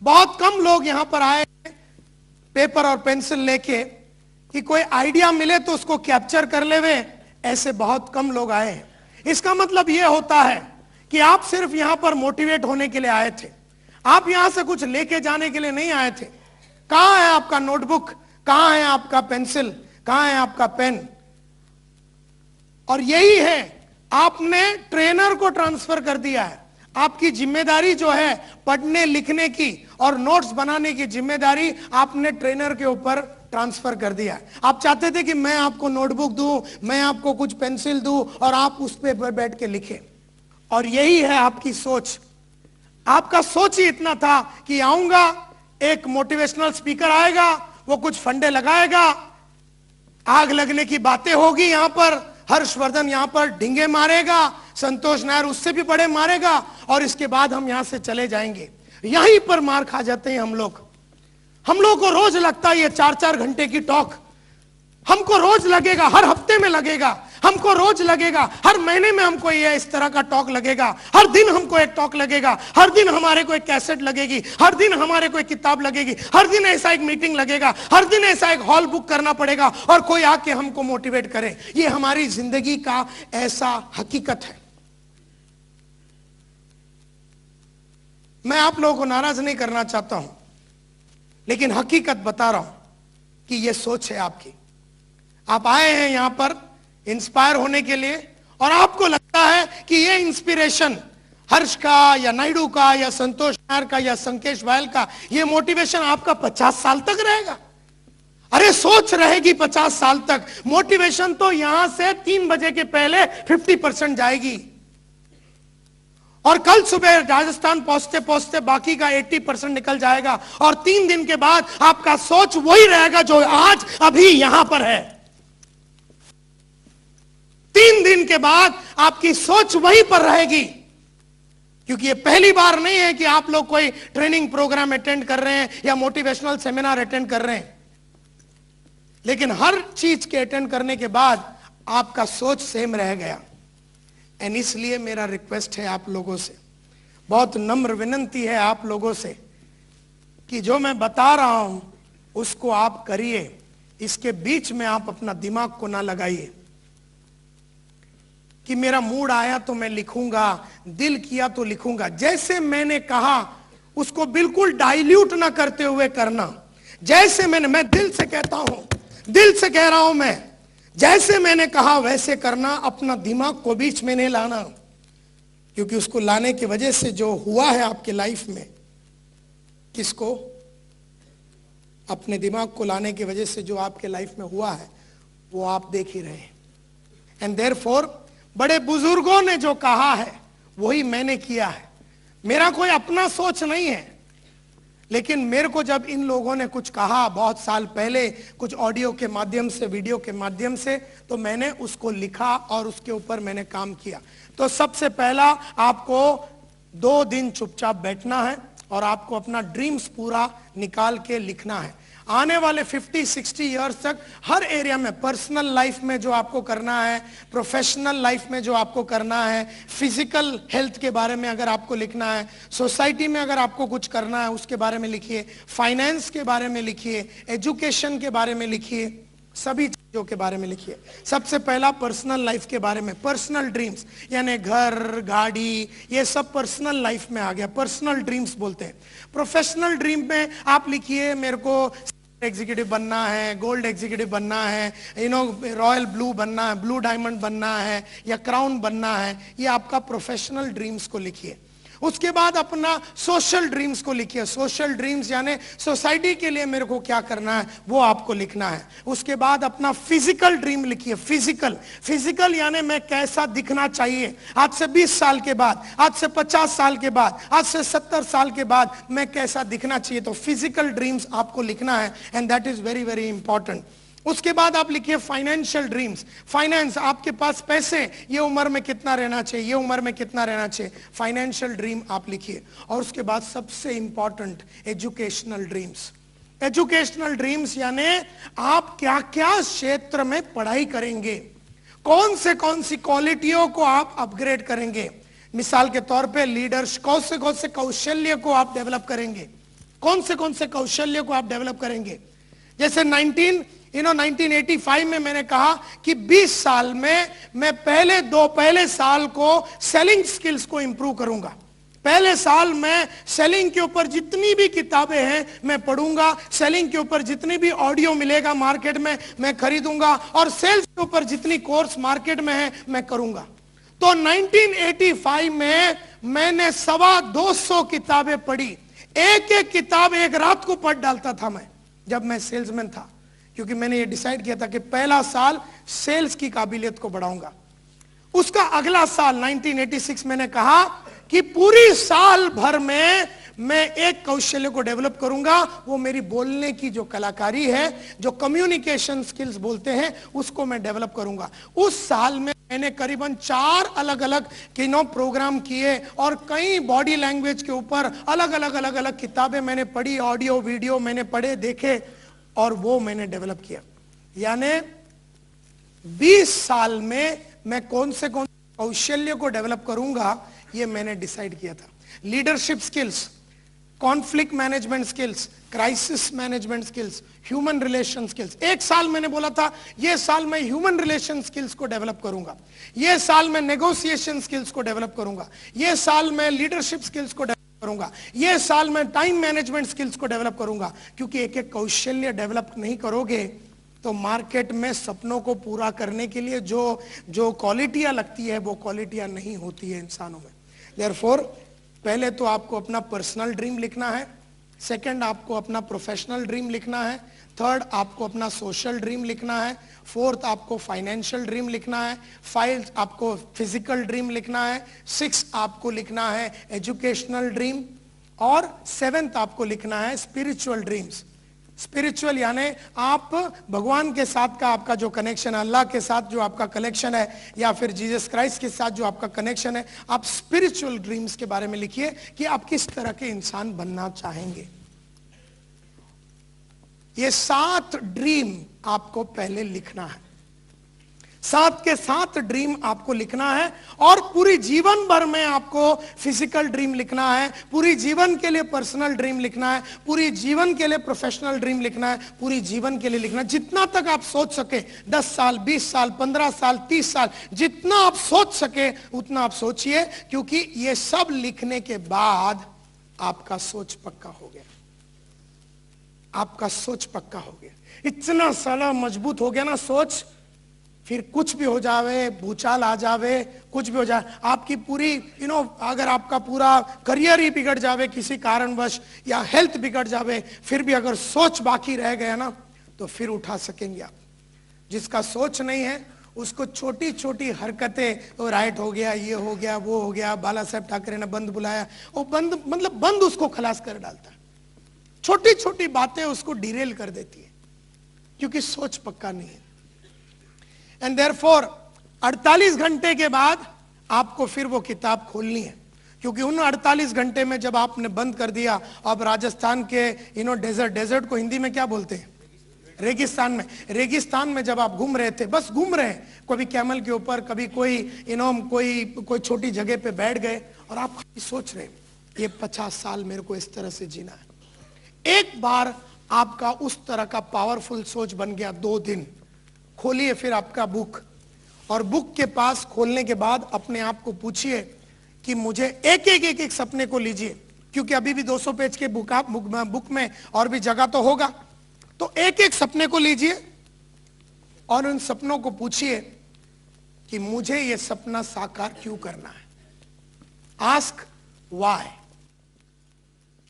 बहुत कम लोग यहां पर आए पेपर और पेंसिल लेके कि कोई आइडिया मिले तो उसको कैप्चर कर ले, वे ऐसे बहुत कम लोग आए हैं। इसका मतलब यह होता है कि आप सिर्फ यहां पर मोटिवेट होने के लिए आए थे, आप यहां से कुछ लेके जाने के लिए नहीं आए थे। कहां है आपका नोटबुक, कहां है आपका पेंसिल, कहां है आपका पेन? और यही है, आपने ट्रेनर को ट्रांसफर कर दिया है। आपकी जिम्मेदारी जो है पढ़ने लिखने की और नोट्स बनाने की जिम्मेदारी आपने ट्रेनर के ऊपर ट्रांसफर कर दिया है। आप चाहते थे कि मैं आपको नोटबुक दूं, मैं आपको कुछ पेंसिल दूं और आप उस पे बैठ के लिखें, और यही है आपकी सोच। आपका सोच ही इतना था कि आऊंगा, एक मोटिवेशनल स्पीकर आएगा, वो कुछ फंडे लगाएगा, आग लगने की बातें होगी, यहां पर हर्षवर्धन यहां पर ढींगे मारेगा, संतोष नायर उससे भी बड़े मारेगा, और इसके बाद हम यहां से चले जाएंगे। यहीं पर मार खा जाते हैं हम लोग। हम लोग को रोज लगता है ये 4-4 घंटे की टॉक हमको रोज लगेगा, हर हफ्ते में लगेगा, हमको रोज लगेगा, हर महीने में हमको ये इस तरह का टॉक लगेगा, हर दिन हमको एक टॉक लगेगा, हर दिन हमारे को एक कैसेट लगेगी, हर दिन हमारे को एक किताब लगेगी, हर दिन ऐसा एक मीटिंग लगेगा, हर दिन ऐसा एक हॉल बुक करना पड़ेगा और कोई आके हमको मोटिवेट करे। ये हमारी जिंदगी का ऐसा हकीकत है। मैं आप लोगों को नाराज नहीं करना चाहता हूं, लेकिन हकीकत बता रहा हूं कि यह सोच है आपकी। आप आए हैं यहां पर इंस्पायर होने के लिए, और आपको लगता है कि यह इंस्पिरेशन हर्ष का या नायडू का या संतोष नायर का या संकेश वायल का, यह मोटिवेशन आपका 50 साल तक रहेगा। अरे सोच रहेगी 50 साल तक, मोटिवेशन तो यहां से 3 बजे के पहले 50% जाएगी, और कल सुबह राजस्थान पहुंचते पहुंचते बाकी का 80% निकल जाएगा, और 3 दिन के बाद आपका सोच वही रहेगा जो आज अभी यहां पर है। 3 दिन के बाद आपकी सोच वहीं पर रहेगी, क्योंकि ये पहली बार नहीं है कि आप लोग कोई ट्रेनिंग प्रोग्राम अटेंड कर रहे हैं या मोटिवेशनल सेमिनार अटेंड कर रहे हैं, लेकिन हर चीज के अटेंड करने के बाद आपका सोच सेम रह गया। एंड इसलिए मेरा रिक्वेस्ट है आप लोगों से, बहुत नम्र विनती है आप लोगों से, कि जो मैं बता रहा हूं उसको आप करिए। इसके बीच में आप अपना दिमाग को ना लगाइए कि मेरा मूड आया तो मैं लिखूंगा, दिल किया तो लिखूंगा। जैसे मैंने कहा उसको बिल्कुल डाइल्यूट ना करते हुए करना। जैसे मैं दिल से कहता हूं, दिल से कह रहा हूं, मैं जैसे मैंने कहा वैसे करना, अपना दिमाग को बीच में नहीं लाना, क्योंकि उसको लाने की वजह से जो हुआ है आपके लाइफ में, किसको? अपने दिमाग को लाने की वजह से जो आपके लाइफ में हुआ है वो आप देख ही रहे हैं। एंड देयरफॉर बड़े बुजुर्गों ने जो कहा है वही मैंने किया है। मेरा कोई अपना सोच नहीं है, लेकिन मेरे को जब इन लोगों ने कुछ कहा बहुत साल पहले, कुछ ऑडियो के माध्यम से, वीडियो के माध्यम से, तो मैंने उसको लिखा और उसके ऊपर मैंने काम किया। तो सबसे पहला आपको 2 दिन चुपचाप बैठना है और आपको अपना ड्रीम्स पूरा निकाल के लिखना है। आने वाले 50-60 इयर्स तक हर एरिया में, पर्सनल लाइफ में जो आपको करना है, प्रोफेशनल लाइफ में जो आपको करना है, फिजिकल हेल्थ के बारे में अगर आपको लिखना है, सोसाइटी में अगर आपको कुछ करना है उसके बारे में लिखिए, फाइनेंस के बारे में लिखिए, एजुकेशन के बारे में लिखिए, सभी चीजों के बारे में लिखिए। सबसे पहला पर्सनल लाइफ के बारे में, पर्सनल ड्रीम्स, यानी घर, गाड़ी, ये सब पर्सनल लाइफ में आ गया, पर्सनल ड्रीम्स बोलते हैं। प्रोफेशनल ड्रीम में आप लिखिए, मेरे को एग्जीक्यूटिव बनना है, गोल्ड एग्जीक्यूटिव बनना है, रॉयल ब्लू बनना है, ब्लू डायमंड बनना है, या क्राउन बनना है। ये आपका प्रोफेशनल ड्रीम्स को लिखिए। उसके बाद अपना सोशल ड्रीम्स को लिखिए। सोशल ड्रीम्स यानी सोसाइटी के लिए मेरे को क्या करना है वो आपको लिखना है। उसके बाद अपना फिजिकल ड्रीम लिखिए। फिजिकल यानी मैं कैसा दिखना चाहिए आज से 20 साल के बाद, आज से 50 साल के बाद, आज से 70 साल के बाद मैं कैसा दिखना चाहिए। तो फिजिकल ड्रीम्स आपको लिखना है, and that is very very important. उसके बाद आप लिखिए फाइनेंशियल ड्रीम्स। फाइनेंस, आपके पास पैसे, ये उम्र में कितना रहना चाहिए, ये उम्र में कितना रहना चाहिए, फाइनेंशियल ड्रीम आप लिखिए। और उसके बाद सबसे important educational dreams. Educational dreams यानी आप क्या क्या क्षेत्र में पढ़ाई करेंगे, कौन सी क्वालिटियों को आप अपग्रेड करेंगे। मिसाल के तौर पे लीडर्स, कौन से कौशल्य को आप डेवलप करेंगे। कौन से कौशल्य को आप डेवलप करेंगे? जैसे 1985 में मैंने कहा कि 20 साल में मैं पहले साल को सेलिंग स्किल्स को इंप्रूव करूंगा। पहले साल में सेलिंग के ऊपर जितनी भी किताबें हैं मैं पढ़ूंगा, सेलिंग के ऊपर जितनी भी ऑडियो मिलेगा मार्केट में मैं खरीदूंगा, और सेल्स के ऊपर जितनी कोर्स मार्केट में है मैं करूंगा। तो 1985 में मैंने 225 किताबें पढ़ी। एक एक किताब एक रात को पढ़ डालता था मैं, जब मैं सेल्समैन था, क्योंकि मैंने ये डिसाइड किया था कि पहला साल सेल्स की काबिलियत को बढ़ाऊंगा। उसका अगला साल 1986 मैंने कहा कि पूरी साल भर में मैं एक कौशल्य को डेवलप करूंगा, वो मेरी बोलने की जो कलाकारी है, जो कम्युनिकेशन स्किल्स बोलते हैं, उसको मैं डेवलप करूंगा। उस साल में मैंने करीबन 4 अलग अलग प्रोग्राम किए और कई बॉडी लैंग्वेज के ऊपर अलग अलग किताबें मैंने पढ़ी, ऑडियो वीडियो मैंने पढ़े देखे, और वो मैंने डेवलप किया। यानी 20 साल में मैं कौन से कौशल्य को डेवलप करूंगा, ये मैंने डिसाइड किया था। Leadership skills, conflict management skills, crisis management skills, human relation skills. एक साल मैंने बोला था ये साल मैं ह्यूमन रिलेशन स्किल्स को डेवलप करूंगा, ये साल मैं नेगोशिएशन स्किल्स को डेवलप करूंगा, ये साल मैं लीडरशिप स्किल्स को डेवलप करूंगा, ये साल मैं टाइम मैनेजमेंट स्किल्स को डेवलप करूंगा। क्योंकि एक एक कौशल्य डेवलप नहीं करोगे तो मार्केट में सपनों को पूरा करने के लिए जो क्वालिटियां लगती है वो क्वालिटियां नहीं होती है इंसानों में। देयरफॉर पहले तो आपको अपना पर्सनल ड्रीम लिखना है, सेकंड आपको अपना प्रोफेशनल ड्रीम लिखना है, थर्ड आपको अपना सोशल ड्रीम लिखना है, फोर्थ आपको फाइनेंशियल ड्रीम लिखना है, 5 आपको फिजिकल ड्रीम लिखना है, 6 आपको लिखना है एजुकेशनल ड्रीम, और 7th आपको लिखना है स्पिरिचुअल ड्रीम्स। स्पिरिचुअल यानी आप भगवान के साथ का आपका जो कनेक्शन है, अल्लाह के साथ जो आपका कनेक्शन है, या फिर जीसस क्राइस्ट के साथ जो आपका कनेक्शन है, आप स्पिरिचुअल ड्रीम्स के बारे में लिखिए कि आप किस तरह के इंसान बनना चाहेंगे। ये 7 ड्रीम आपको पहले लिखना है, 7 के 7 ड्रीम आपको लिखना है, और पूरी जीवन भर में आपको फिजिकल ड्रीम लिखना है, पूरी जीवन के लिए पर्सनल ड्रीम लिखना है, पूरी जीवन के लिए प्रोफेशनल ड्रीम लिखना है, पूरी जीवन के लिए लिखना है। जितना तक आप सोच सके, 10 साल, 20 साल, 15 साल, 30 साल, जितना आप सोच सके उतना आप सोचिए, क्योंकि ये सब लिखने के बाद आपका सोच पक्का हो गया, आपका सोच पक्का हो गया, इतना साला मजबूत हो गया ना सोच, फिर कुछ भी हो जावे, भूचाल आ जावे, कुछ भी हो जाए, आपकी पूरी अगर आपका पूरा करियर ही बिगड़ जावे किसी कारणवश, या हेल्थ बिगड़ जावे, फिर भी अगर सोच बाकी रह गया ना तो फिर उठा सकेंगे आप। जिसका सोच नहीं है उसको छोटी छोटी हरकतें, वो राइट हो गया, ये हो गया, वो हो गया, बाला साहब ठाकरे ने बंद बुलाया, वो बंद उसको खलास कर डालता है। छोटी छोटी बातें उसको डिरेल कर देती है, क्योंकि सोच पक्का नहीं है। एंड देयरफॉर 48 घंटे के बाद आपको फिर वो किताब खोलनी है, क्योंकि उन 48 घंटे में जब आपने बंद कर दिया, अब राजस्थान के डेजर्ट को हिंदी में क्या बोलते हैं, रेगिस्तान में जब आप घूम रहे थे, बस घूम रहे हैं, कभी कैमल के ऊपर, कभी कोई छोटी जगह पे बैठ गए, और आप सोच रहे ये 50 साल मेरे को इस तरह से जीना है। एक बार आपका उस तरह का पावरफुल सोच बन गया, 2 दिन खोलिए फिर आपका बुक, और बुक के पास खोलने के बाद अपने आप को पूछिए कि मुझे एक सपने को लीजिए, क्योंकि अभी भी 200 पेज के बुक में और भी जगह तो होगा, तो एक सपने को लीजिए और उन सपनों को पूछिए कि मुझे यह सपना साकार क्यों करना है। आस्क व्हाई,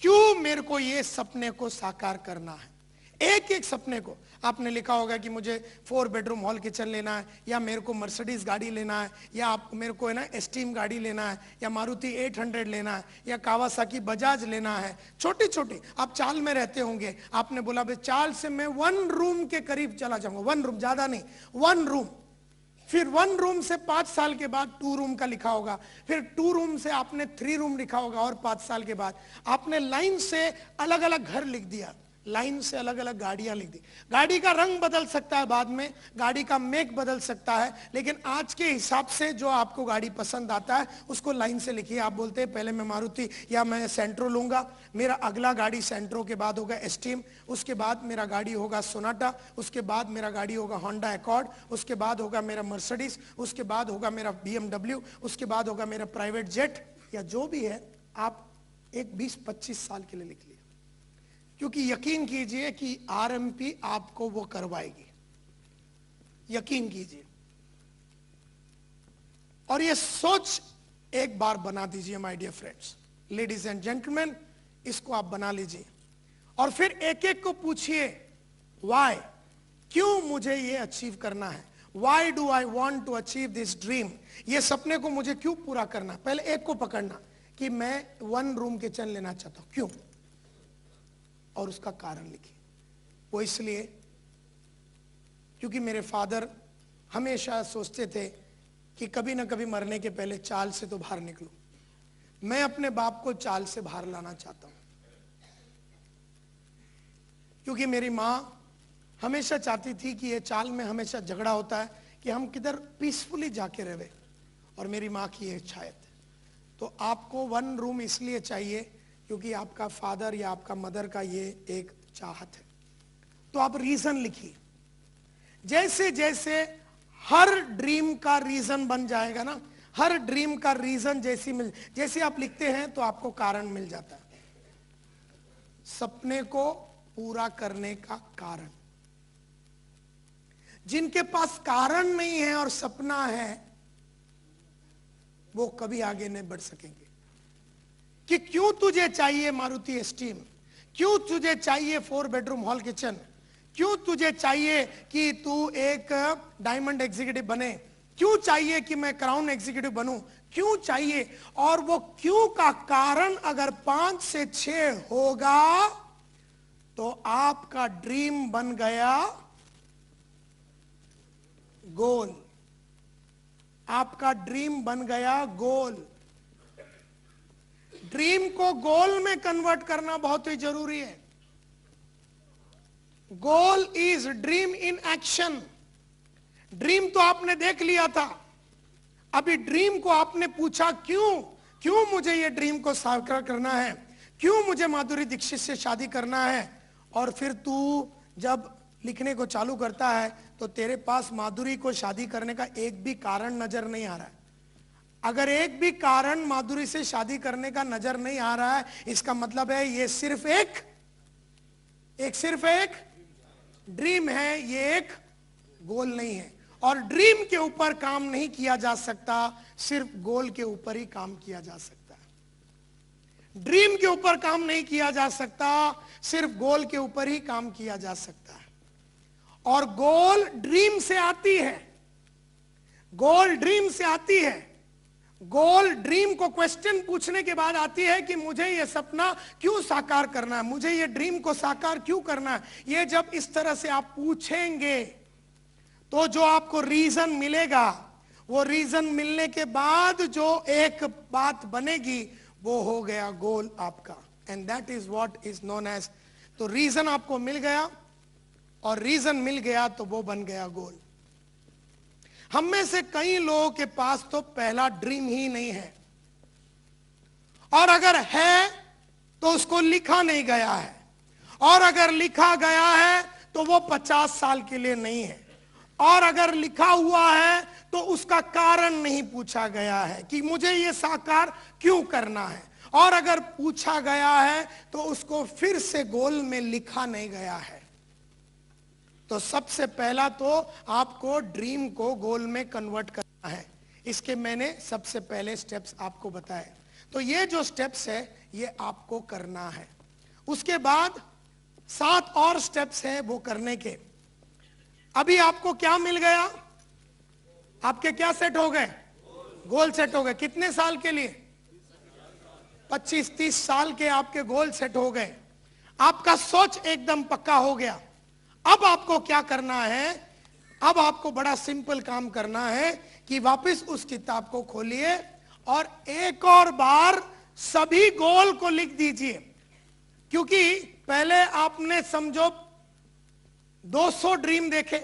क्यों मेरे को ये सपने को साकार करना है। एक सपने को आपने लिखा होगा कि मुझे 4 बेडरूम हॉल किचन लेना है, या मेरे को मर्सिडीज गाड़ी लेना है, या आप मेरे को है ना एस्टीम गाड़ी लेना है, या मारुति 800 लेना है, या कावासाकी बजाज लेना है। छोटी छोटी आप चाल में रहते होंगे, आपने बोला भाई चाल से मैं 1 रूम के करीब चला जाऊंगा, 1 रूम, ज्यादा नहीं, 1 रूम। फिर 1 रूम से 5 साल के बाद 2 रूम का लिखा होगा, फिर 2 रूम से आपने 3 रूम लिखा होगा, और 5 साल के बाद आपने लाइन से अलग अलग घर लिख दिया, लाइन से अलग अलग गाड़ियां लिख दी। गाड़ी का रंग बदल सकता है बाद में, गाड़ी का मेक बदल सकता है, लेकिन आज के हिसाब से जो आपको गाड़ी पसंद आता है उसको लाइन से लिखिए। आप बोलते हैं पहले मैं मारुति या मैं सेंट्रो लूंगा, मेरा अगला गाड़ी सेंट्रो के बाद होगा एस्टीम, उसके बाद मेरा गाड़ी होगा सोनाटा, उसके बाद मेरा गाड़ी होगा होंडा एकॉर्ड, उसके बाद होगा मेरा मर्सिडीज, उसके बाद होगा मेरा BMW, उसके बाद होगा मेरा प्राइवेट जेट, या जो भी है आप एक 20-25 साल के लिए लिख लीजिए, क्योंकि यकीन कीजिए कि RMP आपको वो करवाएगी, यकीन कीजिए। और ये सोच एक बार बना दीजिए my dear friends, ladies and gentleman, इसको आप बना लीजिए और फिर एक एक को पूछिए व्हाई, क्यों मुझे ये अचीव करना है, why do I want to achieve this dream, ये सपने को मुझे क्यों पूरा करना है। पहले एक को पकड़ना कि मैं 1 रूम किचन लेना चाहता हूं, क्यों, और उसका कारण लिखिए। वो इसलिए क्योंकि मेरे फादर हमेशा सोचते थे कि कभी ना कभी मरने के पहले चाल से तो बाहर निकलूं, मैं अपने बाप को चाल से बाहर लाना चाहता हूं, क्योंकि मेरी मां हमेशा चाहती थी कि ये चाल में हमेशा झगड़ा होता है कि हम किधर पीसफुली जाके रहे, और मेरी मां की ये इच्छा है। तो आपको 1 रूम इसलिए चाहिए क्योंकि आपका फादर या आपका मदर का ये एक चाहत है। तो आप रीजन लिखिए, जैसे जैसे हर ड्रीम का रीजन बन जाएगा ना, हर ड्रीम का रीजन जैसे आप लिखते हैं तो आपको कारण मिल जाता है, सपने को पूरा करने का कारण। जिनके पास कारण नहीं है और सपना है वो कभी आगे नहीं बढ़ सकेंगे। कि क्यों तुझे चाहिए मारुति एस्टीम, क्यों तुझे चाहिए 4 बेडरूम हॉल किचन, क्यों तुझे चाहिए कि तू एक डायमंड एग्जीक्यूटिव बने, क्यों चाहिए कि मैं क्राउन एग्जीक्यूटिव बनूं, क्यों चाहिए। और वो क्यों का कारण अगर 5 से 6 होगा तो आपका ड्रीम बन गया गोल, आपका ड्रीम बन गया गोल। ड्रीम को गोल में कन्वर्ट करना बहुत ही जरूरी है। Goal is dream in action. Dream तो आपने देख लिया था, अभी ड्रीम को आपने पूछा क्यों मुझे ये ड्रीम को साकार करना है, क्यों मुझे माधुरी दीक्षित से शादी करना है। और फिर तू जब लिखने को चालू करता है तो तेरे पास माधुरी को शादी करने का एक भी कारण नजर नहीं आ रहा है। अगर एक भी कारण माधुरी से शादी करने का नजर नहीं आ रहा है, इसका मतलब है ये सिर्फ एक ड्रीम है, ये एक गोल नहीं है। और ड्रीम के ऊपर काम नहीं किया जा सकता, सिर्फ गोल के ऊपर ही काम किया जा सकता है। ड्रीम के ऊपर काम नहीं किया जा सकता, सिर्फ गोल के ऊपर ही काम किया जा सकता है। और गोल ड्रीम से आती है, गोल ड्रीम से आती है। गोल ड्रीम को क्वेश्चन पूछने के बाद आती है कि मुझे ये सपना क्यों साकार करना है, मुझे ये ड्रीम को साकार क्यों करना है। ये जब इस तरह से आप पूछेंगे तो जो आपको रीजन मिलेगा, वो रीजन मिलने के बाद जो एक बात बनेगी वो हो गया गोल आपका। And that is what is known as. तो रीजन आपको मिल गया, और रीजन मिल गया तो वो बन गया गोल। हम में से कई लोगों के पास तो पहला ड्रीम ही नहीं है, और अगर है तो उसको लिखा नहीं गया है, और अगर लिखा गया है तो वो 50 साल के लिए नहीं है, और अगर लिखा हुआ है तो उसका कारण नहीं पूछा गया है कि मुझे ये साकार क्यों करना है, और अगर पूछा गया है तो उसको फिर से गोल में लिखा नहीं गया है। तो सबसे पहला तो आपको ड्रीम को गोल में कन्वर्ट करना है। इसके मैंने सबसे पहले स्टेप्स आपको बताए। तो ये जो स्टेप्स है ये आपको करना है। उसके बाद 7 और स्टेप्स हैं वो करने के। अभी आपको क्या मिल गया, आपके क्या सेट हो गए, गोल सेट हो गए। कितने साल के लिए, 25-30 साल के आपके गोल सेट हो गए। आपका सोच एकदम पक्का हो गया। अब आपको क्या करना है, अब आपको बड़ा सिंपल काम करना है कि वापस उस किताब को खोलिए और एक और बार सभी गोल को लिख दीजिए। क्योंकि पहले आपने समझो 200 ड्रीम देखे,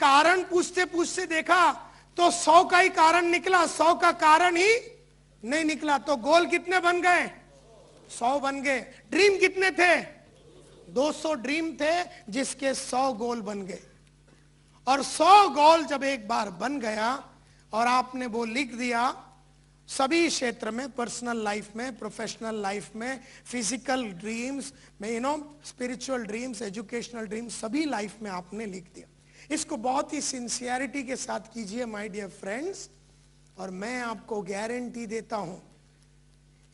कारण पूछते पूछते देखा तो 100 का ही कारण निकला, 100 का कारण ही नहीं निकला। तो गोल कितने बन गए? 100 बन गए। ड्रीम कितने थे? 200 ड्रीम थे जिसके 100 गोल बन गए। और 100 गोल जब एक बार बन गया और आपने वो लिख दिया, सभी क्षेत्र में, पर्सनल लाइफ में, प्रोफेशनल लाइफ में, फिजिकल ड्रीम्स में, स्पिरिचुअल ड्रीम्स, एजुकेशनल ड्रीम्स, सभी लाइफ में आपने लिख दिया। इसको बहुत ही सिंसियरिटी के साथ कीजिए माय डियर फ्रेंड्स, और मैं आपको गारंटी देता हूं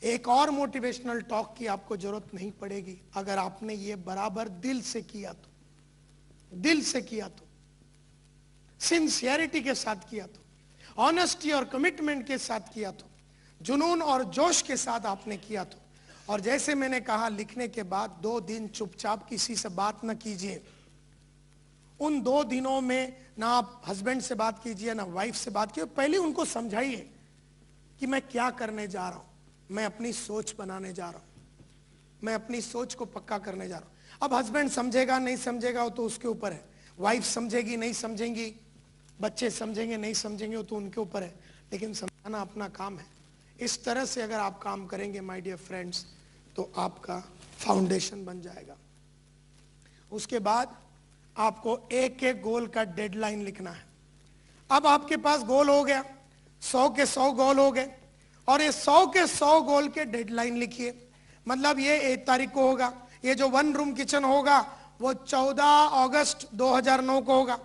एक और मोटिवेशनल टॉक की आपको जरूरत नहीं पड़ेगी अगर आपने ये बराबर दिल से किया तो, दिल से किया तो, सिंसियरिटी के साथ किया तो, ऑनेस्टी और कमिटमेंट के साथ किया तो, जुनून और जोश के साथ आपने किया तो। और जैसे मैंने कहा, लिखने के बाद 2 दिन चुपचाप किसी से बात ना कीजिए। उन 2 दिनों में ना आप हस्बैंड से बात कीजिए ना वाइफ से बात कीजिए। पहले उनको समझाइए कि मैं क्या करने जा रहा हूं, मैं अपनी सोच बनाने जा रहा हूं, मैं अपनी सोच को पक्का करने जा रहा हूं। अब हस्बैंड समझेगा नहीं समझेगा वो तो उसके ऊपर है, वाइफ समझेगी नहीं समझेंगी, बच्चे समझेंगे नहीं समझेंगे वो तो उनके ऊपर है, लेकिन समझाना अपना काम है। इस तरह से अगर आप काम करेंगे माय डियर फ्रेंड्स तो आपका फाउंडेशन बन जाएगा। उसके बाद आपको एक एक गोल का डेडलाइन लिखना है। अब आपके पास गोल हो गया, 100 के 100 गोल हो गए, और ये 100 के 100 गोल के डेडलाइन लिखिए। मतलब ये 1 तारीख को होगा, ये जो 1 रूम किचन होगा वो 14 अगस्त 2009 को होगा,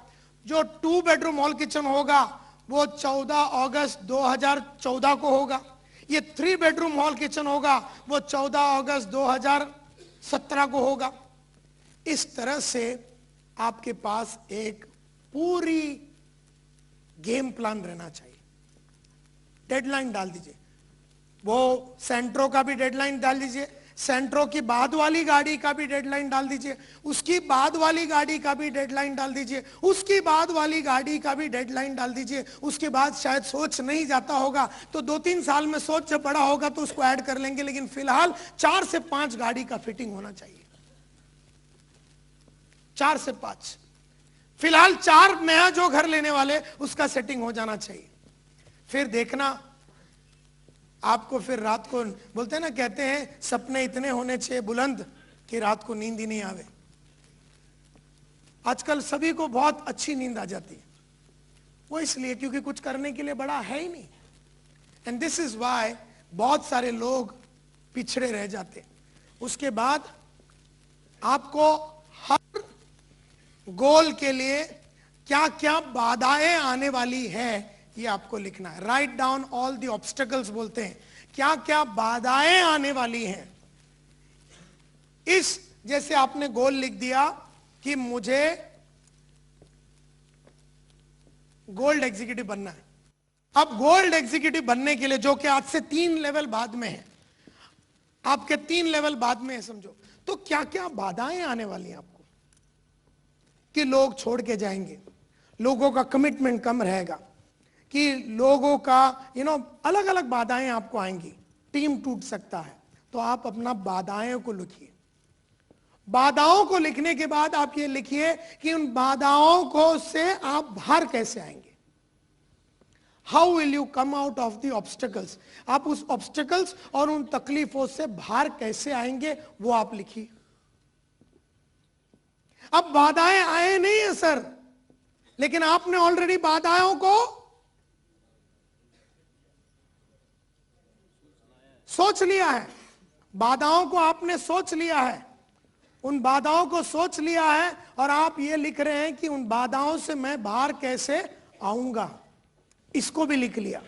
जो 2 बेडरूम हॉल किचन होगा वो 14 अगस्त 2014 को होगा, ये 3 बेडरूम हॉल किचन होगा वो 14 अगस्त 2017 को होगा। इस तरह से आपके पास एक पूरी गेम प्लान रहना चाहिए। डेडलाइन डाल दीजिए, वो सेंट्रो का भी डेडलाइन डाल दीजिए, सेंट्रो की बाद वाली गाड़ी का भी डेडलाइन डाल दीजिए, उसकी बाद वाली गाड़ी का भी डेडलाइन डाल दीजिए, उसकी बाद वाली गाड़ी का भी डेडलाइन डाल दीजिए। उसके बाद शायद सोच नहीं जाता होगा तो 2-3 साल में सोच जब बड़ा होगा तो उसको ऐड कर लेंगे, लेकिन फिलहाल 4 से 5 गाड़ी का फिटिंग होना चाहिए। 4 से 5, फिलहाल 4 नया जो घर लेने वाले उसका सेटिंग हो जाना चाहिए। फिर देखना आपको, फिर रात को बोलते हैं ना, कहते हैं सपने इतने होने चाहिए बुलंद कि रात को नींद ही नहीं आवे। आजकल सभी को बहुत अच्छी नींद आ जाती है, वो इसलिए क्योंकि कुछ करने के लिए बड़ा है ही नहीं। एंड दिस इज वाई बहुत सारे लोग पिछड़े रह जाते हैं। उसके बाद आपको हर गोल के लिए क्या क्या बाधाएं आने वाली है ये आपको लिखना है। Write down all the obstacles बोलते हैं, क्या क्या बाधाएं आने वाली हैं। इस जैसे आपने गोल लिख दिया कि मुझे गोल्ड एग्जीक्यूटिव बनना है। अब गोल्ड एग्जीक्यूटिव बनने के लिए, जो कि आज से 3 लेवल बाद में है, आपके 3 लेवल बाद में है समझो, तो क्या क्या बाधाएं आने वाली हैं आपको, कि लोग छोड़ के जाएंगे, लोगों का कमिटमेंट कम रहेगा, कि लोगों का अलग अलग बाधाएं आपको आएंगी, टीम टूट सकता है। तो आप अपना बाधाएं को लिखिए। बाधाओं को लिखने के बाद आप ये लिखिए कि उन बाधाओं को से आप बाहर कैसे आएंगे। How will you come out of the obstacles, आप उस ऑब्स्टेकल्स और उन तकलीफों से बाहर कैसे आएंगे वो आप लिखिए। अब बाधाएं आए नहीं है सर, लेकिन आपने ऑलरेडी बाधाओं को सोच लिया है, बाधाओं को आपने सोच लिया है, उन बाधाओं को सोच लिया है, और आप ये लिख रहे हैं कि उन बाधाओं से मैं बाहर कैसे आऊंगा, इसको भी लिख लिया,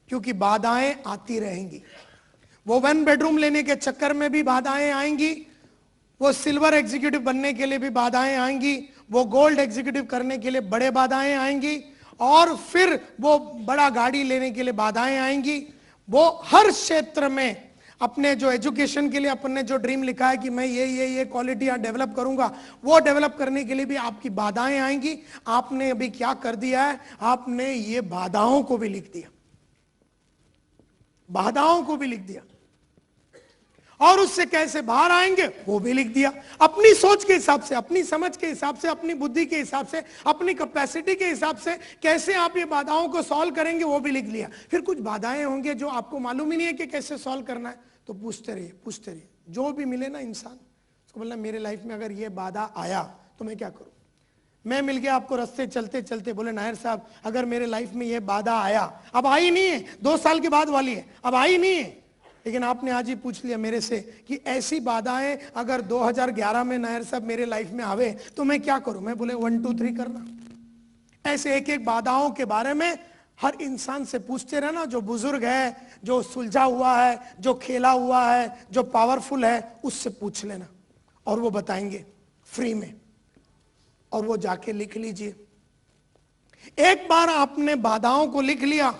क्योंकि बाधाएं आती रहेंगी। वो 1 बेडरूम लेने के चक्कर में भी बाधाएं आएंगी, वो सिल्वर एग्जीक्यूटिव बनने के लिए भी बाधाएं आएंगी, वो गोल्ड एग्जीक्यूटिव करने के लिए बड़े बाधाएं आएंगी, और फिर वो बड़ा गाड़ी लेने के लिए बाधाएं आएंगी। वो हर क्षेत्र में अपने जो एजुकेशन के लिए अपने जो ड्रीम लिखा है कि मैं ये क्वालिटियां डेवलप करूंगा, वो डेवलप करने के लिए भी आपकी बाधाएं आएंगी। आपने अभी क्या कर दिया है, आपने ये बाधाओं को भी लिख दिया, बाधाओं को भी लिख दिया। और उससे कैसे बाहर आएंगे वो भी लिख दिया। अपनी सोच के हिसाब से, अपनी समझ के हिसाब से, अपनी बुद्धि के हिसाब से, अपनी कैपेसिटी के हिसाब से कैसे आप ये बाधाओं को सॉल्व करेंगे वो भी लिख लिया। फिर कुछ बाधाएं होंगे जो आपको मालूम ही नहीं है कि कैसे सॉल्व करना है, तो पूछते रहिए। जो भी मिले ना इंसान, उसको बोलना मेरे लाइफ में अगर ये बाधा आया तो मैं क्या करूं। मैं मिल गया आपको रास्ते चलते चलते, बोले नायर साहब अगर मेरे लाइफ में ये बाधा आया, अब आई नहीं है, 2 साल के बाद वाली है, अब आई नहीं है, लेकिन आपने आज ही पूछ लिया मेरे से कि ऐसी बाधाएं अगर 2011 में नायर साहब मेरे लाइफ में आवे तो मैं क्या करूं। मैं बोले 1 2 3 करना। ऐसे एक एक बाधाओं के बारे में हर इंसान से पूछते रहना, जो बुजुर्ग है, जो सुलझा हुआ है, जो खेला हुआ है, जो पावरफुल है, उससे पूछ लेना और वो बताएंगे फ्री में। और वो जाके लिख लीजिए। एक बार आपने बाधाओं को लिख लिया,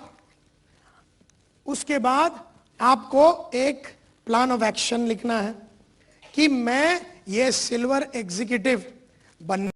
उसके बाद आपको एक प्लान ऑफ एक्शन लिखना है कि मैं ये सिल्वर एग्जीक्यूटिव बनने